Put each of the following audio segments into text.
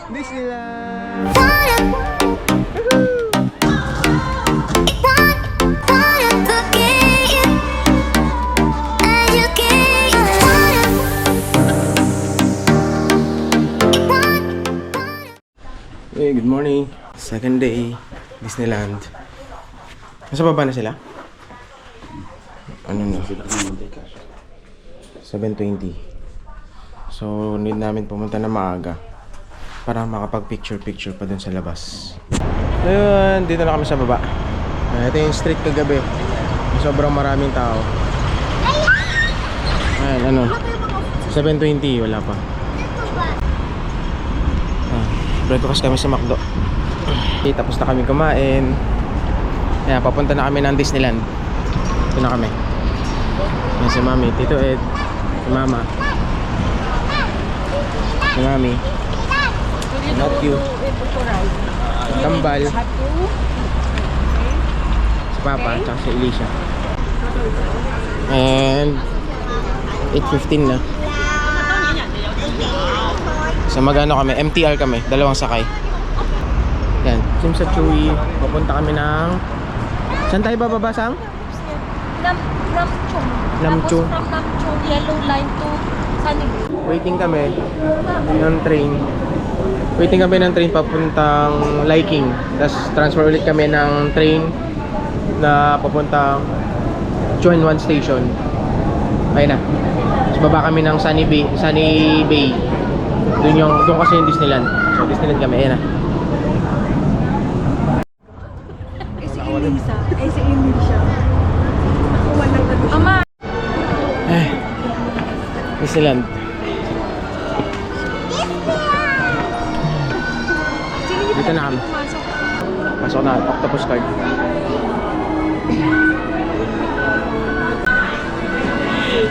Disneyland! Hey, good morning. Second day, Disneyland. Nasa baba na sila? Ano na? 7:20. So, need namin pumunta na maaga para makapag-picture-picture pa dun sa labas. Ayun, dito na kami sa baba. Ito yung street kagabi. Sobrang maraming tao. Ayan, ano? 7:20, wala pa. Breakfast kami sa McDo. Okay, tapos na kami kumain. Ayan, papunta na kami ng Disneyland. Ito na kami. Ayan si Mami, Tito Ed, si Mama, si Mami, si Matthew, si Kambal, si Papa, at si Alicia. And 8:15 na. So magano kami, MTR kami, dalawang sakay. Yan, sim sa Chewy, papunta kami ng... Saan tayo bababa, Sam? Namchong. Namchong. Tapos from Namchong, yellow line to Sunny. Waiting kami ng train. Waiting kami ng train papuntang Liking. Tapos transfer ulit kami ng train na papuntang Chuan Wan Station. Ayun na. Tapos baba kami ng Sunny Bay. Doon kasi yung Disneyland. So Disneyland kami, ayan na. Si Elisa. Si Elisa. Ako walang ano. Ama! Disneyland. Dito na kami. Pasok na, octopus card.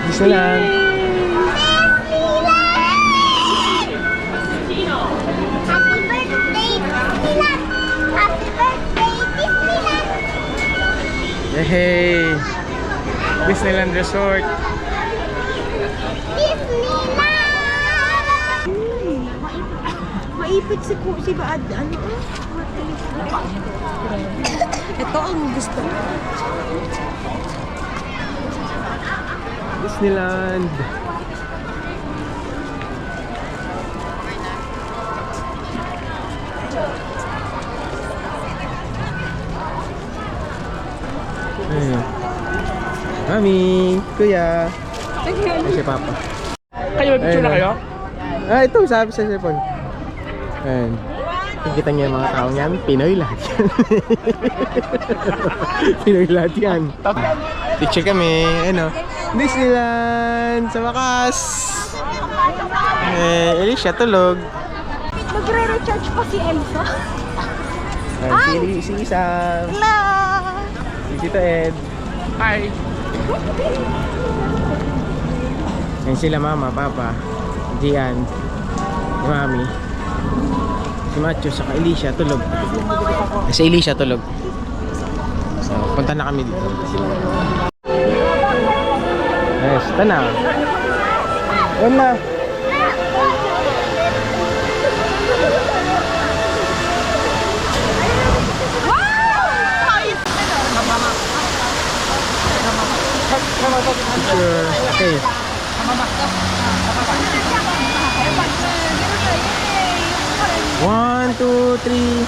Disneyland. Hey, Disneyland Resort. Maipit si Baad. Ano to? Ito ang gusto. Disneyland. Ayun. Mami, Kuya. Ay, si Papa. Kayo, may picture na kayo? Ito, sabi sa cellphone. Ayan. Nakikita niyo yung mga tao niyan, Pinoy lahat yan. Pinoy lahat yan. Picture kami, ano, Disneyland, sa wakas. Alicia, tulog. Magre-recharge pa si Elsa. Si Isang. Hello! Si Tito Ed. Hi! Yan sila Mama, Papa, Gian, si Mami, si Matthew, saka Alicia, tulog. Si Alicia, tulog. So, punta na kami dito. Yes, ito na. Yun na. Picture. Okay. 1, 2, 3.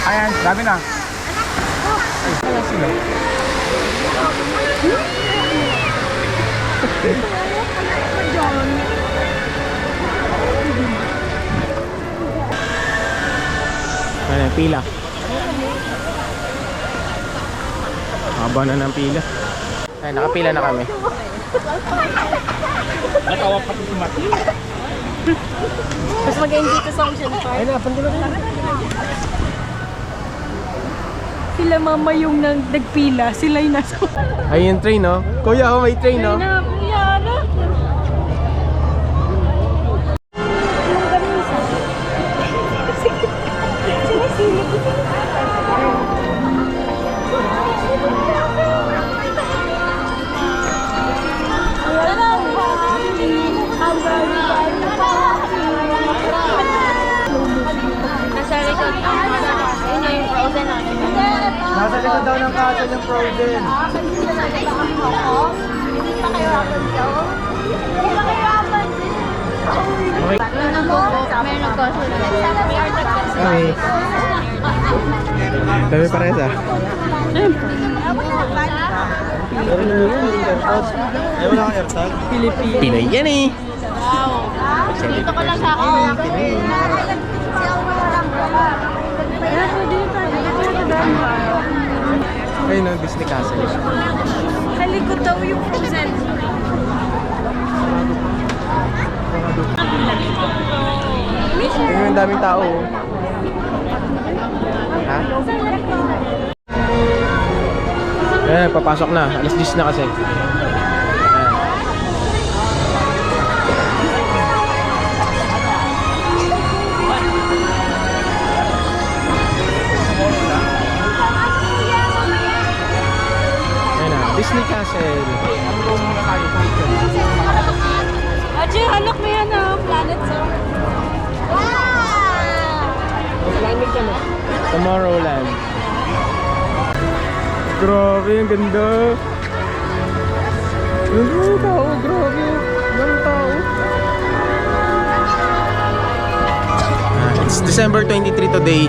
Ayan, dami na. Ayan sila. Ayan, pila. Haba na ng pila. Ay, nakapila na kami. Natawa pa ito Mati. Mas mag-enjoy ka sa Ocean Park. Ay, napan din na. Sila mama yung nagpila. Sila yung nasa... Ay, yung train, no? Kuya, may train, no? Wala Sa likod daw ng castle yung Frozen. Okay. Okay. Dami pares ah. Ayaw wala kang AirTag? Pinoy yan eh. Dito ko lang sa ako. Ayun ang Disney Castle. Kalikot daw yung Frozen. Tingnan yung daming tao. Oh. Ha? Ayan, papasok na. Alas 10 na kasi. Ayan. Ayan na, Disney Castle. Ajay, hanap mo yan ah. Planet Zone. Tomorrowland. Grabe, ang ganda. Ang daming tao, grabe. Ang daming tao. It's December 23 today.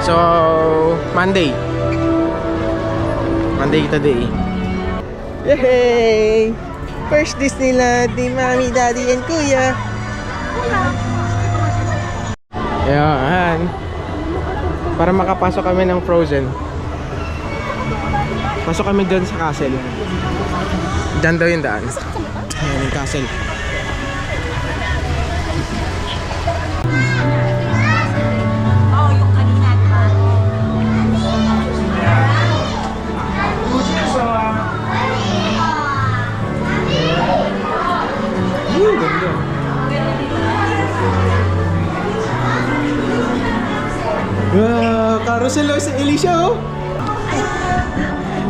So, Monday. Monday today. Yay! First Disneyland ni Mami, Daddy, and Kuya. Ayan. Para makapasok kami ng Frozen. Pasok kami dyan sa castle. Dyan daw yung daan. Ayan yung castle. Oo, yung kanina pa. Ganda. Wow, carousel si Alicia oh.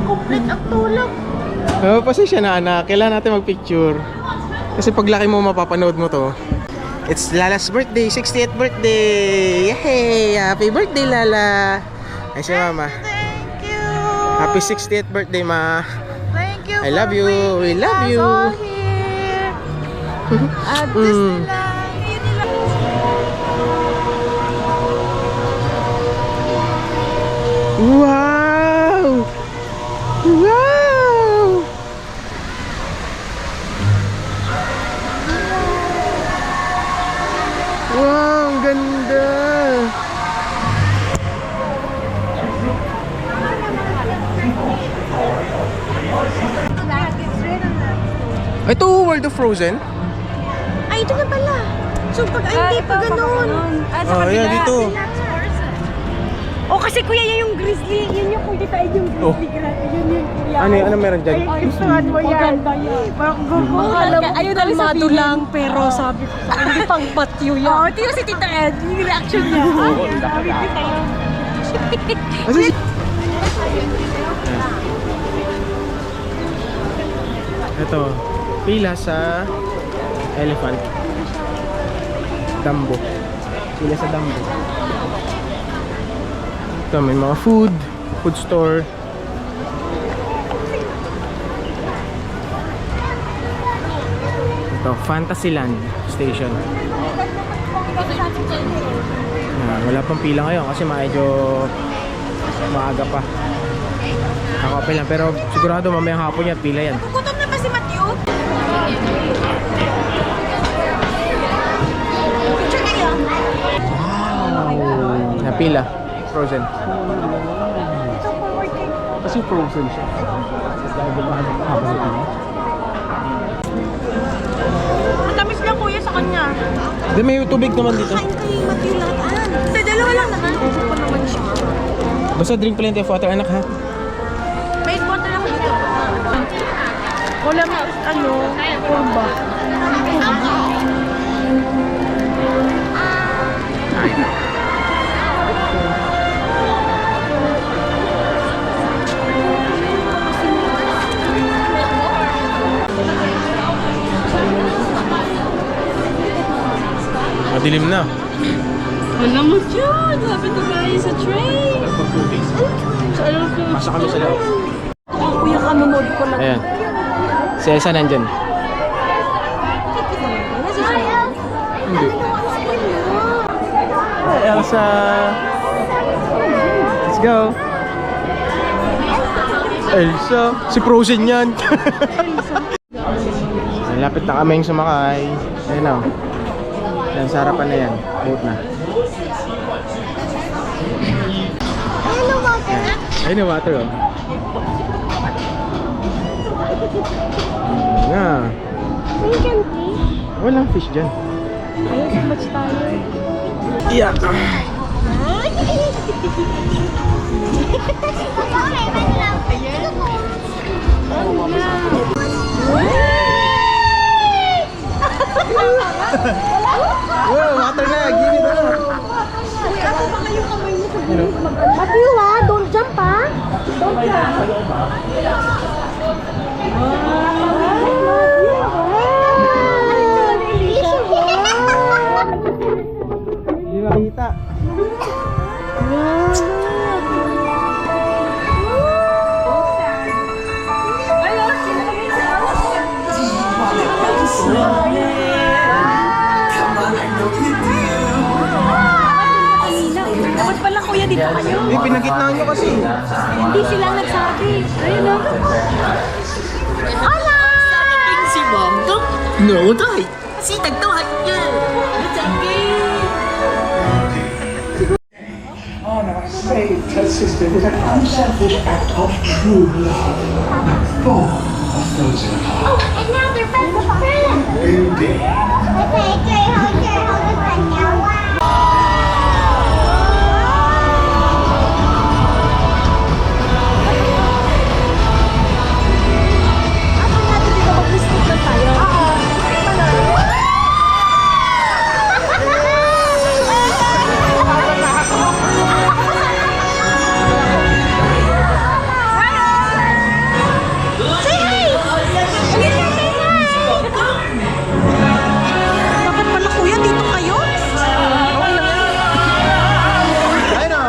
Complete ang tulog. Oh, pasensya na anak, kailangan natin magpicture. Kasi paglaki mo mapapanood mo to. It's Lala's birthday, 60th birthday. Yay! Happy birthday Lala. Ay si Mama. Thank you. Happy 60th birthday Ma. Thank you. I love for you. We bringing love us you. all here. At Disneyland. Yun nila. Wow! Wow! Wow, ang ganda! Ito, World of Frozen? Ay, ito na pala. So, pag hindi pa ganun. Sa Oh, kabila. yeah, dito. Oh, kasi kuya, yan yung grizzly. Yun yung kuya tayo yung grizzly. Oh. Yun yung kuya. Ano meron dyan? Ay, gustuhan mo yan. Maganda yan. Ayun namin sabihin. lang, pero sabi ko, hindi pang batyo yan. Oo, tiyo si Tita Ed. Yung reaction niya. Sabi ko tayo. Ito, pila sa elephant. Dumbo. Pila sa Dumbo. Ito, may mga food store. Ito, Fantasyland Station. Wala pang pila ngayon kasi medyo maaga pa. Nakapil lang, pero sigurado mamayang hapon yan, pila yan. Gutom na ba si Matthew? Picture kayo. Napila. Frozen. Kasi frozen siya. Matamis lang kuya sa kanya. Hindi, may tubig naman dito. Kain kayo yung Matthew lahat. Hindi, dalawa lang naman. Gusto ko naman siya. Basta drink plenty of water, anak ha. May water ako dito. Wala ma, kurba. Madilim na. Wala mo dyan. Sabi to guys sa train. Pasok kami sa loob. Kuya, kanunod ko lang. Ayan. Si Elsa nandyan. Hindi. Hi, Elsa. Let's go. Elsa. Si Frozen yan. Lapit na kaming sumakay. Ayun na. Yan, sa harapan na yan. Boat na. Ayun yung water, oh. Nga. Walang fish dyan. Ayun, so much tayo. Yeah. Wow, water na. Gini na. Matthew, don't jump, Don't jump. Hindi makita. Dapat pala kuya dito kayo. Eh, pinagitnaan nyo kasi. Hindi sila nagsabi. Ayun na. Hola! 是黃金，我都係，斯迪都係嘅，你陣機。 Anna saved her sister with an unselfish act of true love. Four of those in a heart. Oh, and now they're friends with friends. Indeed. Okay, hold on now. Wow. Ako natin dito mag-listik lang tayo. Dapat pala kuya dito kayo. Ayun o.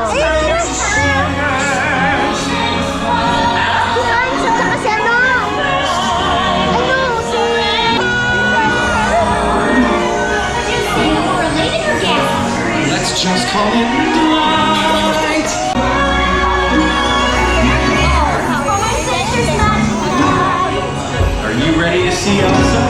Let's just call it delight. Are you ready to see Elsa?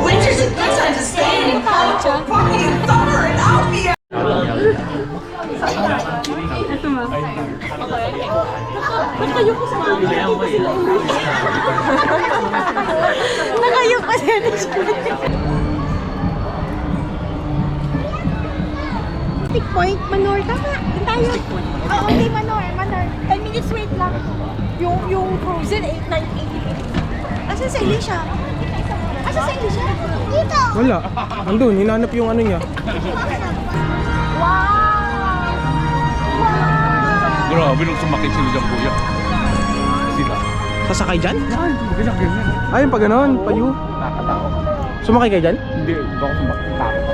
Winter's a good time to stay in college, party, and summer, and I'll be Ito ma. Nakayo ko sa mga. Nakayo pa siya. Stick point, Manor. Tama. Doon tayo. Oo, okay, Manor. 10 minutes wait lang. Yung Frozen, 8,980. Asa si Alicia? Asa si Alicia? Dito. Wala. Andun, hinanap yung ano niya. Wow! Grabe nung sumakit sila dyan, kuya. Sila. Sasakay dyan? Ay, ganyan, ganyan. Ayun, pa ganon, payo. Nakakatakot. Sumakay kayo dyan? Hindi, baka sumakit. Takot.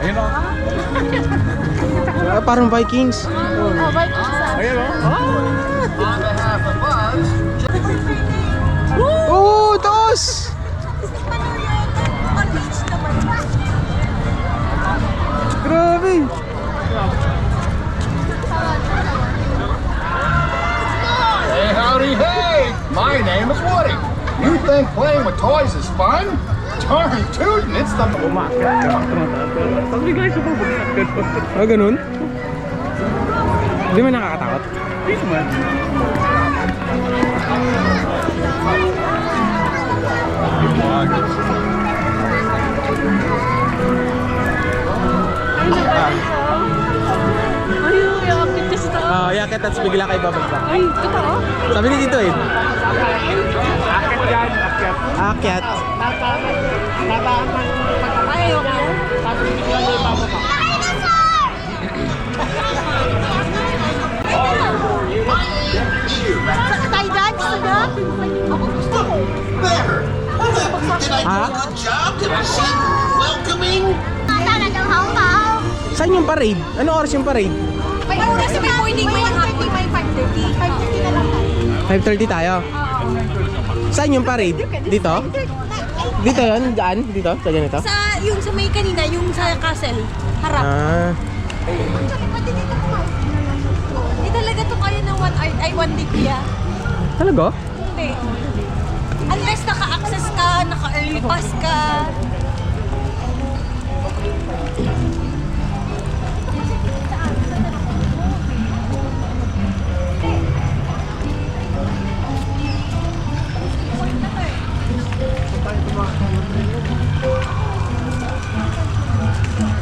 Ayun o. Parang Vikings. Oh, Vikings ah. Ayun o. Oh, taos! On beach naman. Grabe! Hey, howdy, hey! My name is Woody. You think playing with toys is fun? Darn tootin', it's the... Pag bigla siya pabagsak. Ah, ganun? Hindi man nakakatakot? Hindi naman. Ay, yung kapit sa tao. Ah, yakit at bigla kayo babagsak. Ay, totoo? Sabi ni Tito eh. Akit yan, akit. Akyat. Ay, okay. Tayo dyan, gusto niya? Ako gusto ko. There! Did I do Huh? a good job? Did I seem welcoming? Saan yung parade? Ano oras yung parade? May oras sa morning, may hapon. May 5:30. 5:30 na lang tayo. 5:30 tayo. Saan yung parade? Dito? Dito yun? Daan? Dito? Sa ganito? Yung sa may kanina, yung sa castle. Harap. Ah. Hindi talaga to kaya ng 1 hour, ay 1 day kuya. Talaga? Hindi. Unless naka-access ka, naka-early pass ka.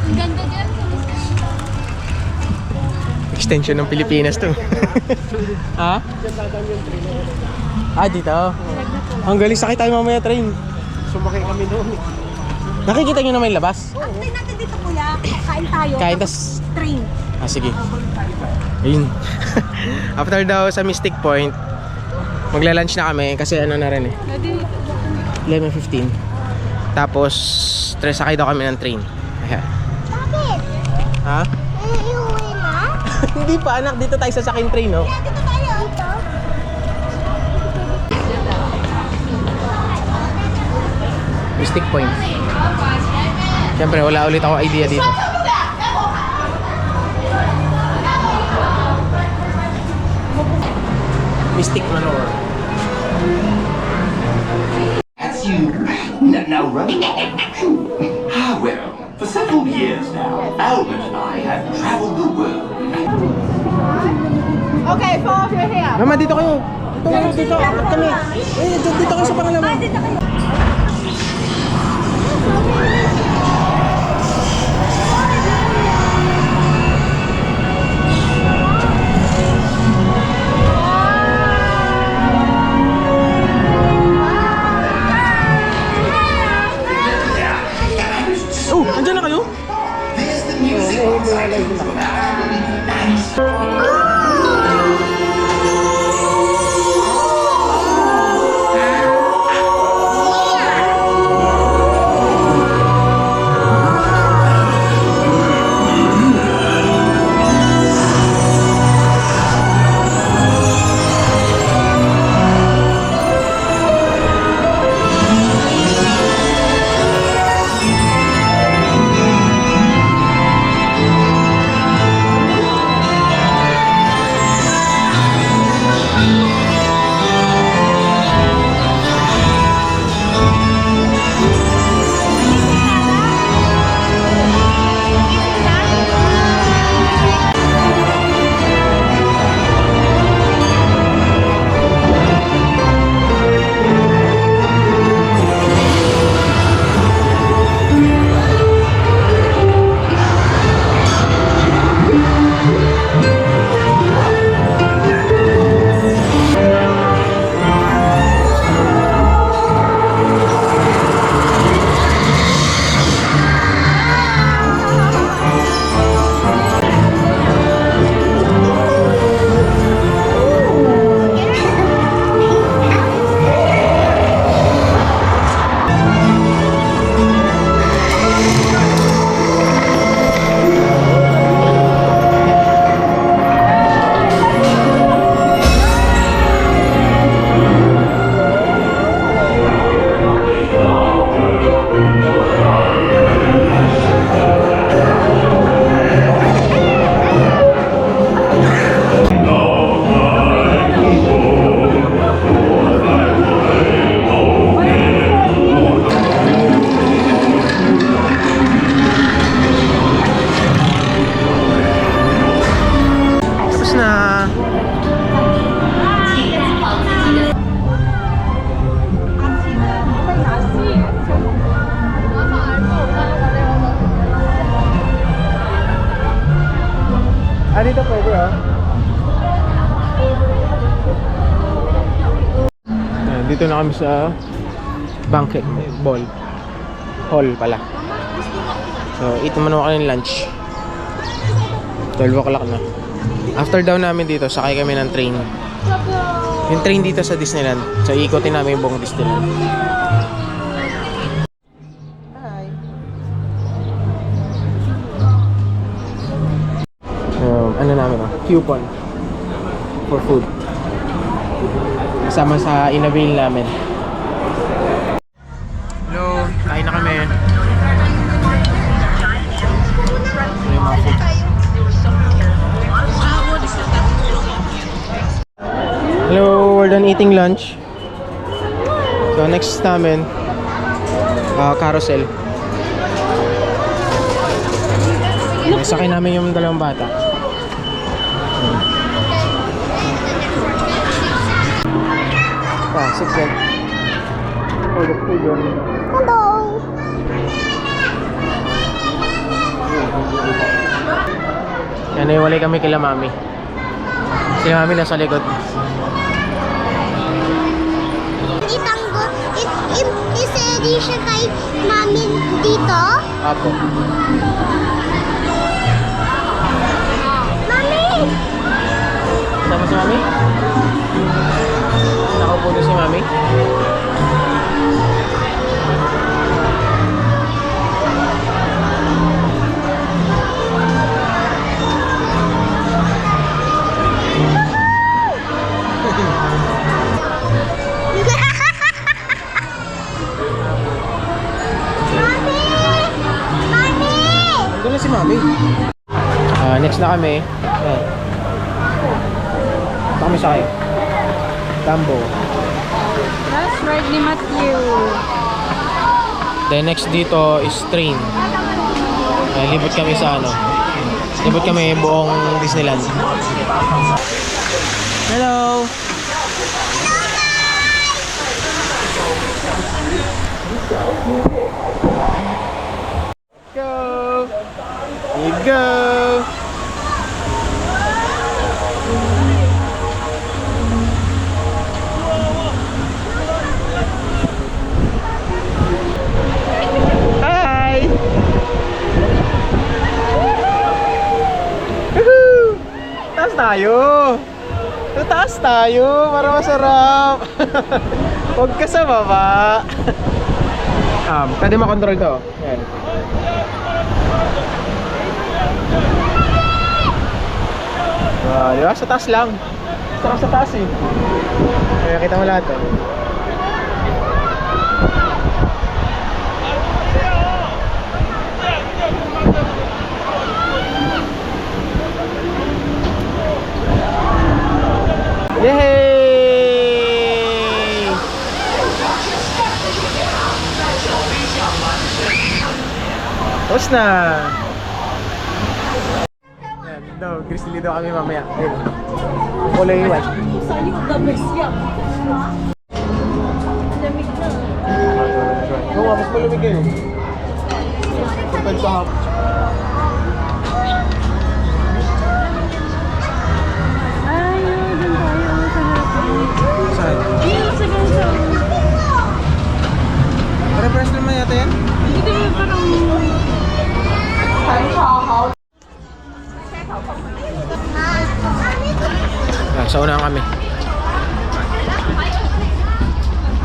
Ang ganda dyan. Extension ng Pilipinas to. Ha? Ah, dito. Ang galing, sakay tayo mamaya train. Sumakay kami doon. Nakikita nyo naman yung labas? After natin dito kuya, kain tayo. Kain, tapos train. Ah, sige. Ayun. After daw sa Mystic Point, magla-lunch na kami kasi ano na rin eh. 11:15. Tapos, sakay daw kami ng train. Ayan. Bakit? Ha? Iuwi na? Hindi pa anak, dito tayo sa sakin train, no? Dito tayo. Ito. Mystic Point. Siyempre, wala ulit ako idea dito. Mystic Manor. That's you. Now run along. Ah, well, for several years now, Albert and I have traveled the world. Okay, fall off your hair. Mama, dito kayo. Dito kami. Dito kayo sa pangalawa. Dito kayo. Oh, andyan na kayo? There's the music box I told you about. Really nice. dito pwede oh. Ayan, dito na kami sa banquet ball. Hall pala. So, eat naman ako ng lunch. 12 o'clock na. After daw namin dito, sakay kami ng train. Yung train dito sa Disneyland. So, ikotin namin yung buong Disneyland. Hi! Ano namin coupon for food. Kasama sa in-avail namin. Hello! Kain na kami. Ano yung mga food? Hello, we're done eating lunch. So next namin, carousel. Sakay namin yung dalawang bata. Six yan. Oh, the food yun. Hello. Yan, iwalay kami kila mami. Sila mami nasa likod. Itanggol, isedi siya kay mami dito. Apo. Mami! Sama si mami? Nakaupo doon si mami? Doon na si mami. Next na kami. Ayan. Ito kami sakay. Dumbo. That's right ni Matthew. Then next dito is train. Libot kami sa ano. Libot kami buong Disneyland. Hello! Go! Here you go! Hi! Woohoo! Taas tayo! Taas tayo para masarap! Huwag ka sa baba! Pwede makontrol to. Ayan. Diba? Sa taas lang. Sarap sa taas eh. Kaya kita mo lahat to. Yay! Tapos na! Ayan, no, grizzly daw kami mamaya. Ayun. Kulay white. Oo, mas malamig kayo. Kapag sa hapon. Saan? Pare-press naman yata yan? Dito yung parang... Sa unahan kami.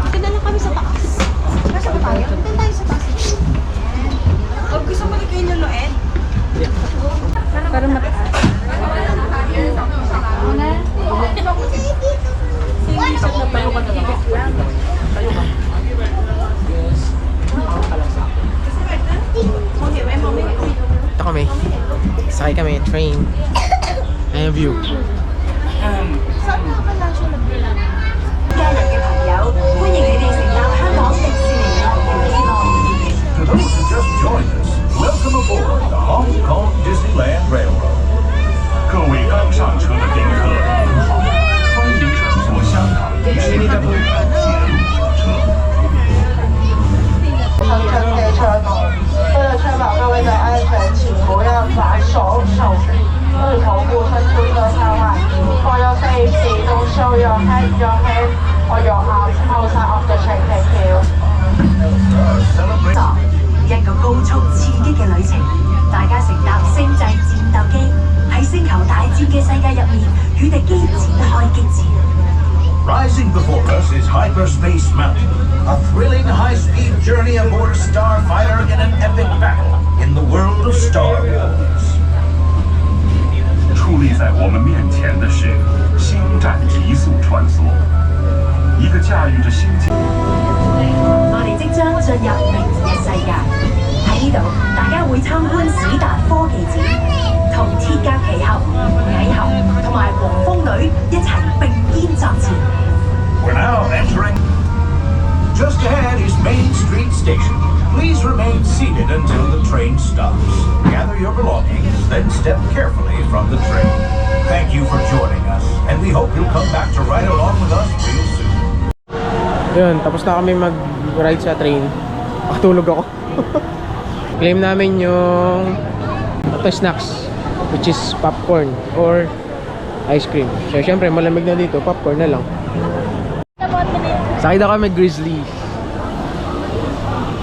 Dito na lang kami sa taas. Nasa ba tayo? Dito tayo sa taas. Huwag gusto mo kayo luluin? Para mataas. Ito kami. Sakay kami. Train. Ayan view. Saan nga pala siya nagbilang? 家人嘅朋友，歡迎你哋乘搭香港迪士尼樂園嘅樂園。 To those who just joined us, welcome aboard the Hong Kong Disneyland Railroad. 各位刚上车的宾客，您好，欢迎乘坐香港迪士尼乐园铁路火车。乘乘列车内，为了确保各位的安全，请不要把手、手臂、额头部推 show your hand or your arms outside of the train. Thank you. 一個高速刺激嘅旅程，大家乘搭星際戰鬥機喺星球大戰嘅世界入面與敵機展開激戰。 Rising before us is Hyperspace Mountain, a thrilling high-speed journey aboard a starfighter in an epic battle in the world of Star Wars. 矗立在我们面前的是星战极速穿梭，一个驾驭着星际。我哋即將進入明日世界，喺呢度大家會參觀史達科技展，同鐵甲奇俠、蟻俠同埋黃蜂女一齊並肩作戰。 We're now entering. Just ahead is Main Street Station. Please remain seated until the train stops. Gather your belongings, then step carefully from the train. Thank you for joining us, and we hope you'll come back to ride along with us real soon. Yun, tapos na kami mag-ride sa train. Pakatulog ako. Claim namin yung snacks, which is popcorn or ice cream. So, syempre, malamig na dito, popcorn na lang. Sakay daw kami Grizzly.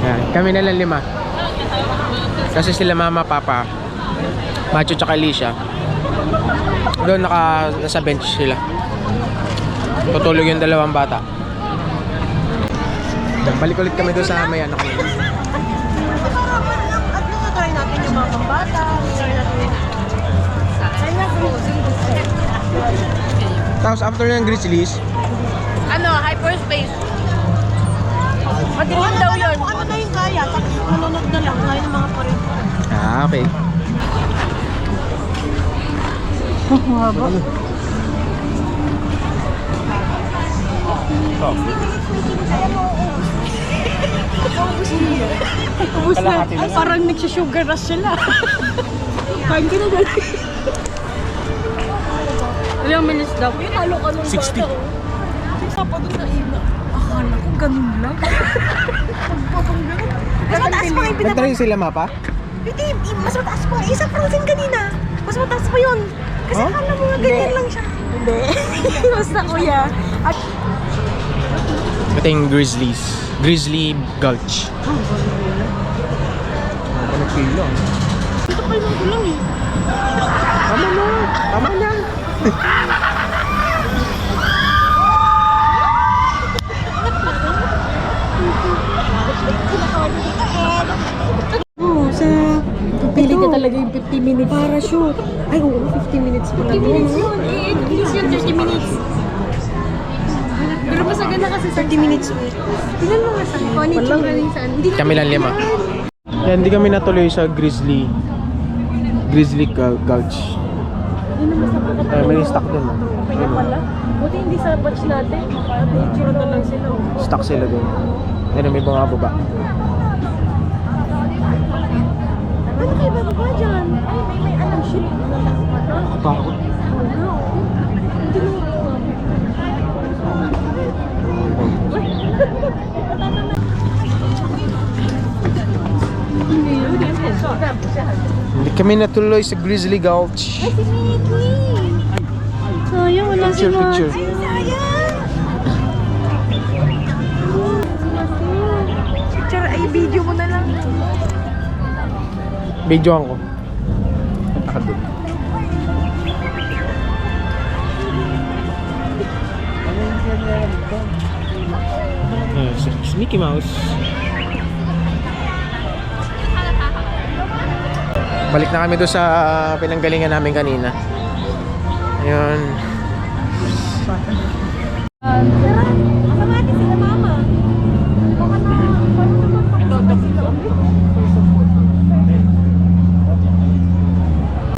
Yan, kami na lang 5. Kasi sila mama, papa, Macho tsaka Alicia. Doon nasa bench sila. Tutulog yung 2 bata. Balik ulit kami doon sa may anak nila. Try natin yung mga bata. Tapos after ng Grizzlies, Ano, hyperspace. Madilim daw yun. Ano na yung kaya? Tapos nanonood na lang. Kaya ng mga parin. okay. Ubus na. Ay, parang nagsisugar rush sila. Kain ka na dali. Ilang minutes daw? Halo ka nung 60. Papa doon na ina. Akala ko ganun lang. Mas mataas pa yung Nagtry sila mapa? Hindi, mas mataas pa. Isang frozen kanina. Mas mataas pa yun. Kasi akala mo nga ganyan lang siya. Hindi. Basta kuya. Ito yung Grizzlies. Grizzly Gulch. Nagpilo. Dito kayo lang gulang eh. Tama na! Tama na! Pili ka talaga yung 50 minutes. Parachute. Ay, oo, 50 minutes pa lang. 50 minutes yun. Please yun, 30 minutes. Pero mas agad na kasi 30 minutes. Tingnan mo nga sa iconic yung running saan. Kami lang 5. Kaya hindi kami natuloy sa Grizzly Gulch. May stock dun. Kaya pala. Buti hindi sa batch natin. Parang picture na lang sila. Stock sila dun. Yan may mga baba. Ano kayo bababa dyan? Ay, may anong ship. Bakit? Hindi mo Hindi kami natuloy sa Grizzly Gulch. Ay, si Mickey! Sayang, wala si Picture. Ay, sayang! Picture, ay, video mo na lang. Videoan ko. Punta ka dun. Si Mickey Mouse. Balik na kami doon sa pinanggalingan namin kanina. Ayun. Kasama natin sila mama.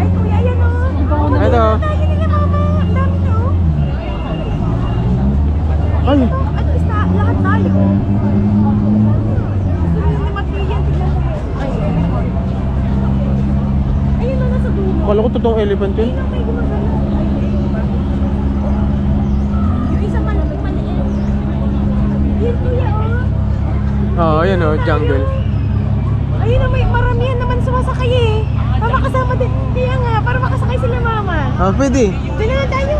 Ay, kuya, yan o. Ito. Ay. Ano, lahat tayo. Ayun na, nasa dulo. Kala ko totoong elephant yun. Yung isa maliit. Yun, kuya, oh. Oo, ayun o, jungle. Ayun na, may maramihan naman sumasakay eh. Para makasama din. Kaya nga, para makasakay sila mama. Ah, pwede. Doon na tayo.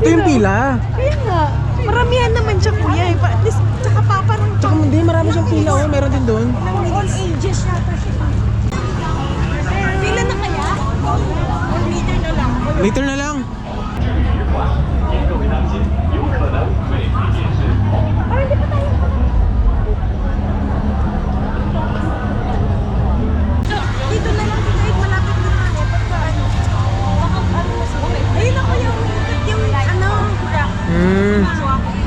Ito yung pila. Kaya nga. Maramihan naman siya kuya eh. At least, tsaka papa ng Tsaka hindi, marami siyang pila. Oh. Meron din doon. all ages yata siya. Pila na kaya? Or later na lang? Later na lang. Parang di pa tayo. Dito na lang kahit malapit na naman eh. Pagka ano. Ayun ako yung ano. Hmm.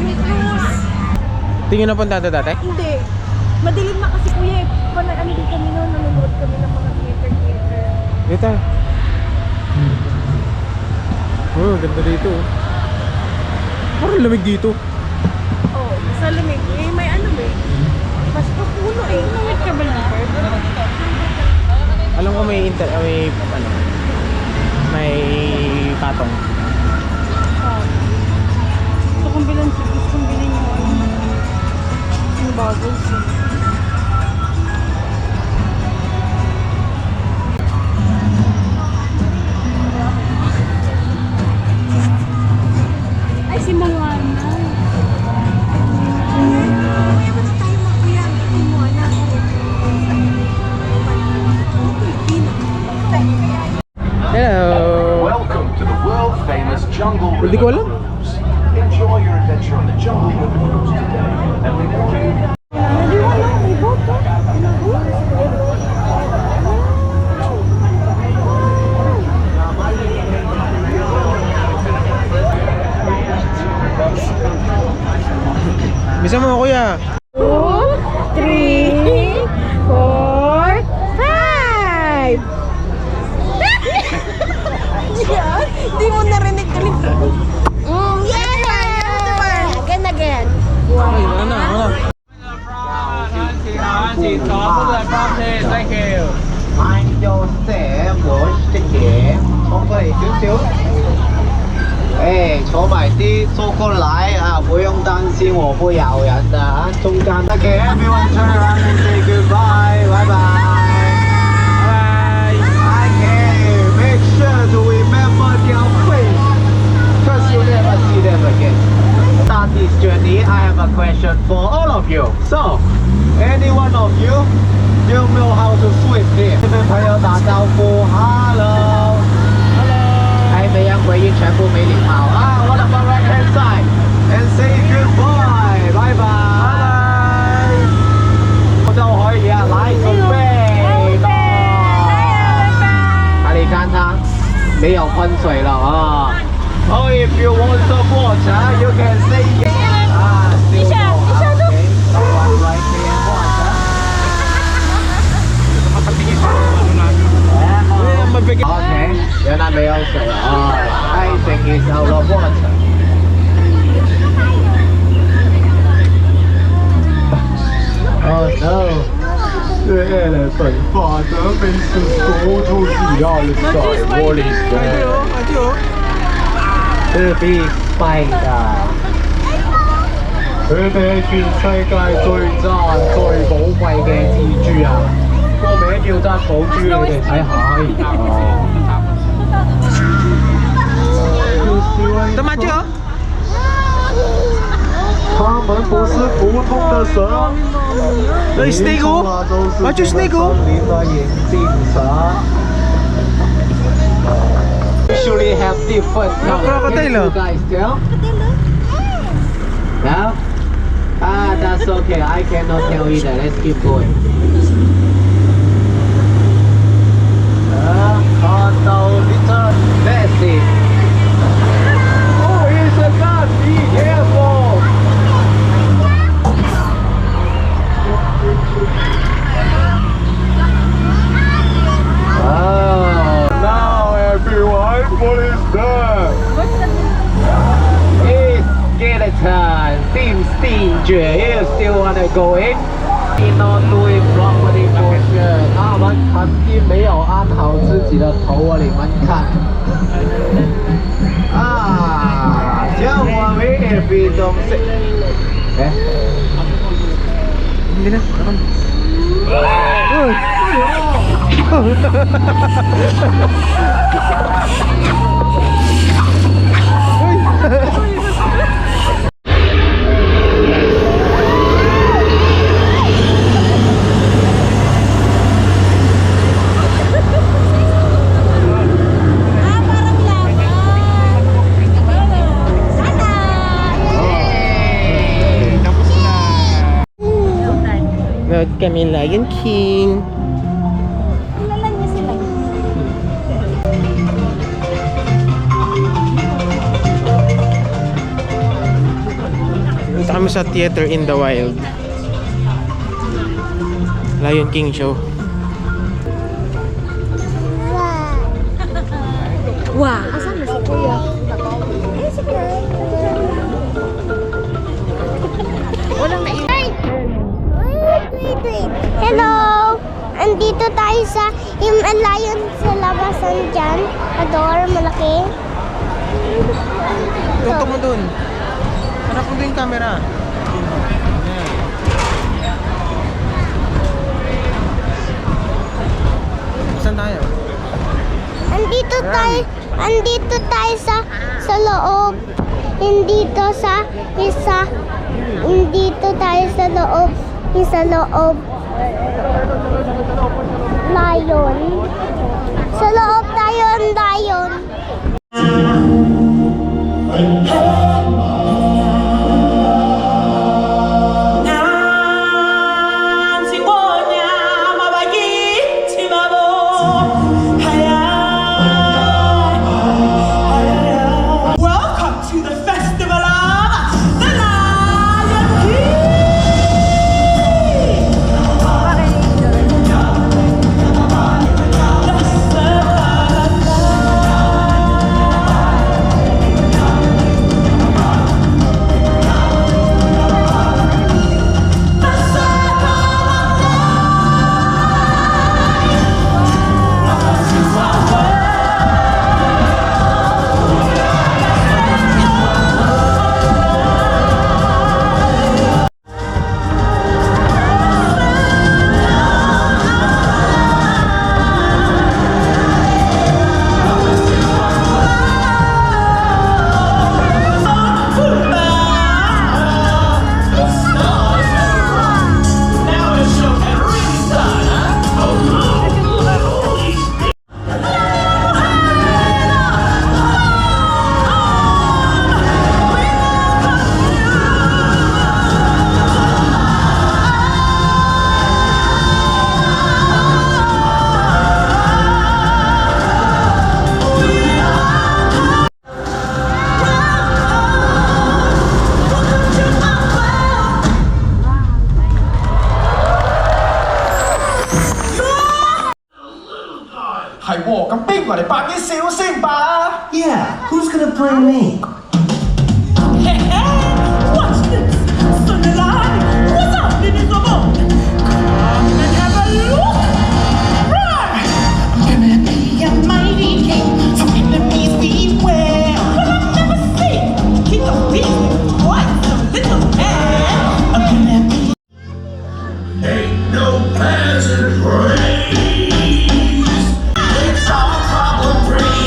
Yung cruise. Tingin na punta dati? Hindi. Madilim na kasi kuya eh. Ano din kami noon, nanonood kami ng mga theater. Dito. Oh, ganda dito. Parang lamig dito. Oo, sa lamig. Eh, may ano eh. Mas pupuno eh. Nawit ka ba liver? Alam ko may may patong. Gusto kong bilhin yung ano. Yung bubbles eh. Ay, si Moana. Kaya ba tayo makuya? Si Moana. Hello! Welcome to the world famous jungle Hindi ko alam. cruise. Enjoy your adventure in the jungle with the cruise today. And remember, Bisa mo kuya. 2, 3, 4, 5! Yan? Hindi mo narinig galing. Yeah! Again. Ay, wala na. Thank you. anh cho xe của trên kia không có gì chút xíu坐埋啲坐過來啊，不用擔心我不咬人的啊，中間 Okay, everyone turn around and say goodbye, bye bye. Okay, make sure to remember their face, because you never see them again. Start this journey, I have a question for all of you. So, any one of you know how to swim here? 跟朋友打招呼 ，Hello。还没人回应，全部没礼貌啊！我的 right hand side and say goodbye， 拜拜。就可以啊，來準備咯。啊，你看它沒有噴水了啊。Oh, if you want some water, you can say yes. 啊，一下都。Someone right here water. Okay, 原來沒有水啊。I think it's out of water. Oh no. 这 elephant father makes us go to the other side. What is that? The big spider. 佢哋係全世界最讚最寶貴嘅蜘蛛啊！個名叫珍寶珠，你哋睇下。Tomato. 它們不是普通的蛇， Ay, snake oh. 都是 snake oh. 森林的眼鏡蛇。Usually have different colors. Crocodile, Can you oh. guys tell? Yeah? Ah, that's okay. I cannot tell either. Let's keep going. Oh no, little. Let's see. Oh, it's a gun. Be careful. Oh, now everyone, what is that? It's skeleton. Seems dangerous. You still wanna go in? Not doing properly for sure. 他們曾經沒有安好自己的頭啊，你們看。啊，將我們嘅被動式。Hindi na. Naman. Uy! Nanood kami Lion King. Kilala niya sila. Punta kami sa Theater in the Wild. Lion King show. Wow! Asan na si Kuya? Eh, si Kuya. Walang naiwan. Wait. Hello! Andito tayo sa Himalayan sa labasan dyan. Ador, malaki. Tutok mo dun. Harap mo dun yung camera. Saan tayo? Andito tayo sa loob. Dito tayo sa loob. Sa loob. Lion. Sa loob tayo ang lion. Welcome to the festival of the Lion King! Yeah, who's gonna play me? Hey, watch this! Sunlight, what's up in this boat? Come and have a look! Right! I'm gonna be a mighty king, so enemies beware. But I've never seen king of beasts quite so little man. I'm gonna be. Ain't no peasant praise. It's all problem free.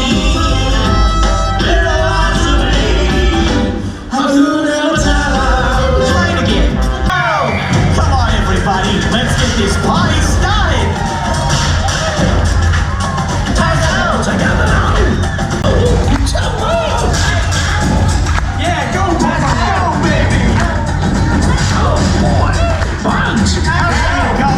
Let's get this party started! Together now! Yeah, go baby! Oh boy! Bunch! There you go!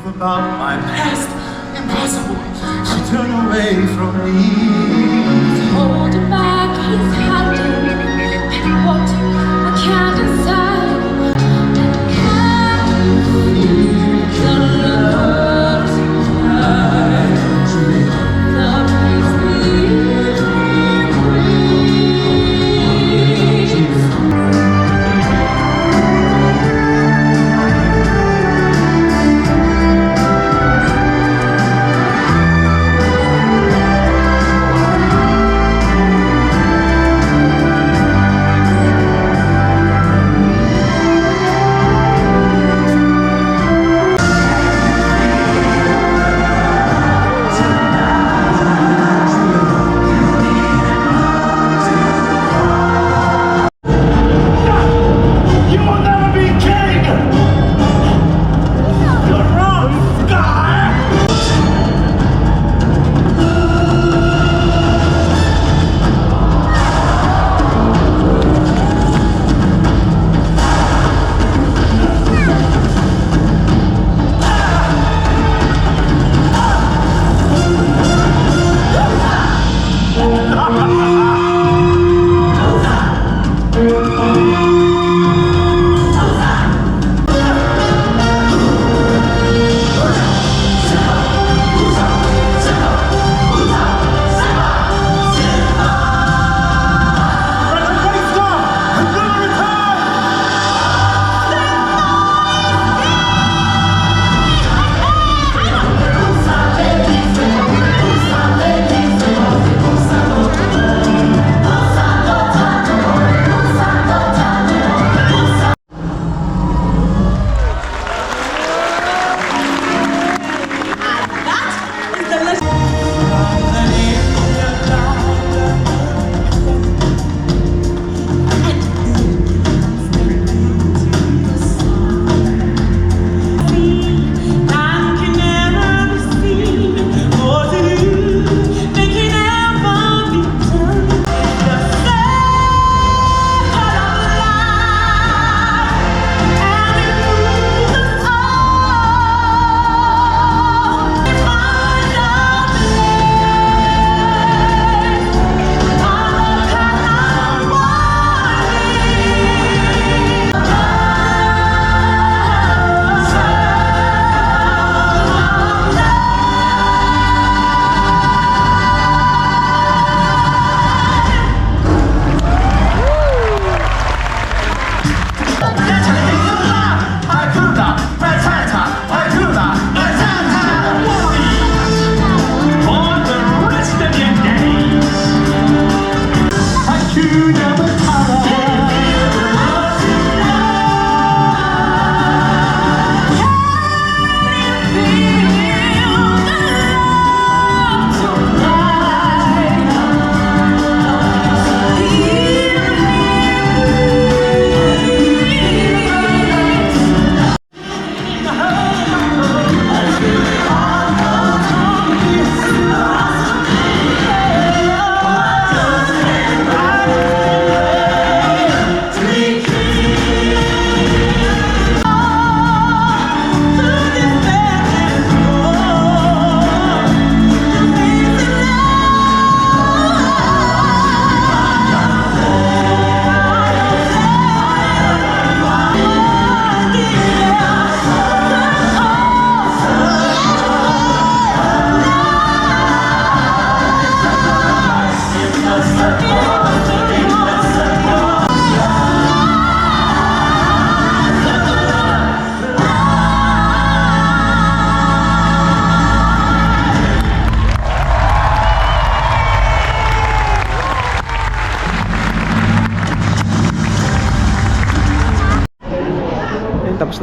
About my past, impossible to turn away from me. Holding back his hand and what I can't decide. And I can't feel the love tonight. Love makes me breathe.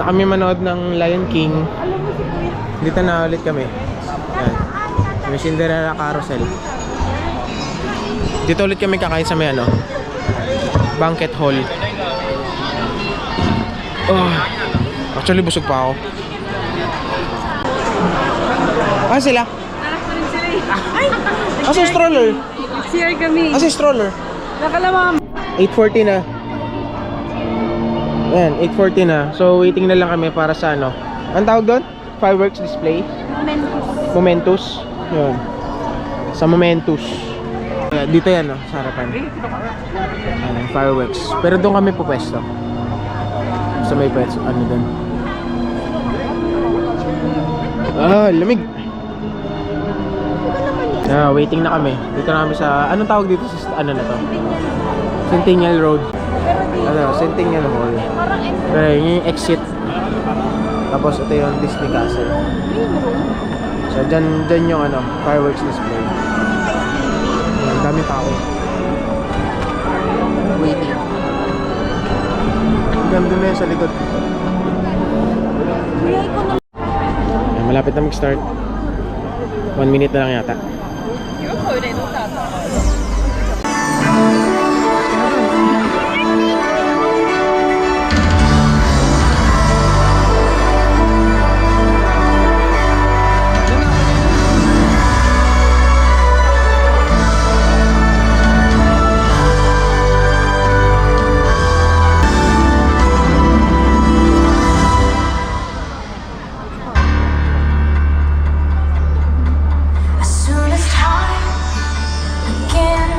na kami manood ng Lion King. Dito na ulit kami. Ayan. May Cinderella Carousel. Dito ulit kami kakain sa may ano, banquet hall. Oh, actually busog pa ako. Sila? Asa stroller? CR kami. Asa stroller? Nakalama. 8:40 na. Ayan, 8:40 na. So waiting na lang kami para sa ano. Ang tawag doon? Fireworks display? Momentus. Yun. Sa Momentus. Dito yan, no? Sa harapan. Ayan, fireworks. Pero doon kami pupwesto. Sa may pwesto. Ano doon? Lamig. Waiting na kami. Dito na kami sa... Anong tawag dito sa... Ano na to? Centennial Road. Ano? Centennial Hall. Pero yun yung exit. Tapos ito yung Disney Castle. So dyan yung ano, fireworks display. Ang dami tao. Waiting. Ganda na yun sa likod. Ayan, malapit na mag-start. 1 minute na lang yata. As soon as time began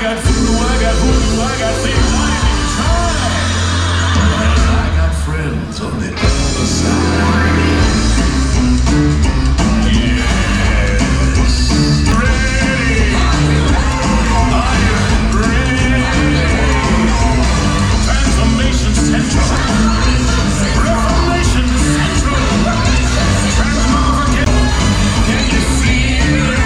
got voodoo, I got voodoo, I got things I need to try. And I got friends on the other side. Yes. Ready? Are you ready? Transformation Central. Reformation Central. Transmogrification. Can you feel it?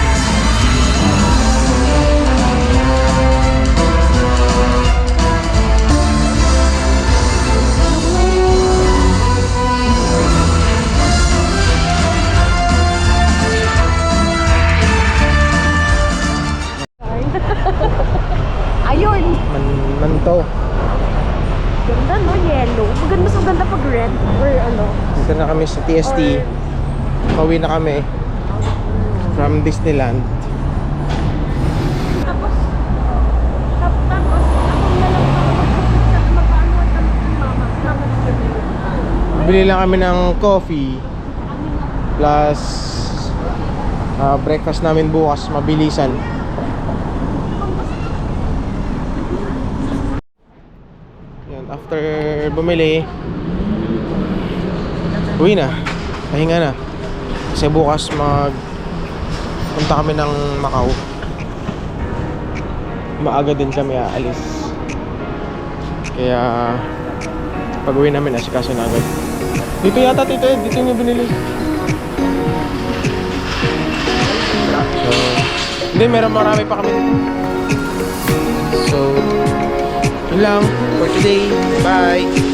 Ayun. Manto. Ganda no, yellow. Maganda sa ganda pag red. Or ano. Dito na kami sa TST. Pauwi na kami from Disneyland. Tapos akong na lang magpaano at mama. Bili lang kami ng coffee plus breakfast namin bukas, mabilisan. Yan, after bumili, uwi na, pahinga na. Kasi bukas punta kami ng Macau. Maaga din kami aalis. Kaya pag uwi namin, asikaso na agad. Dito yata, Tito Ed, dito yung binili. So, hindi, marami pa kami dito. So, yun lang for today. Bye!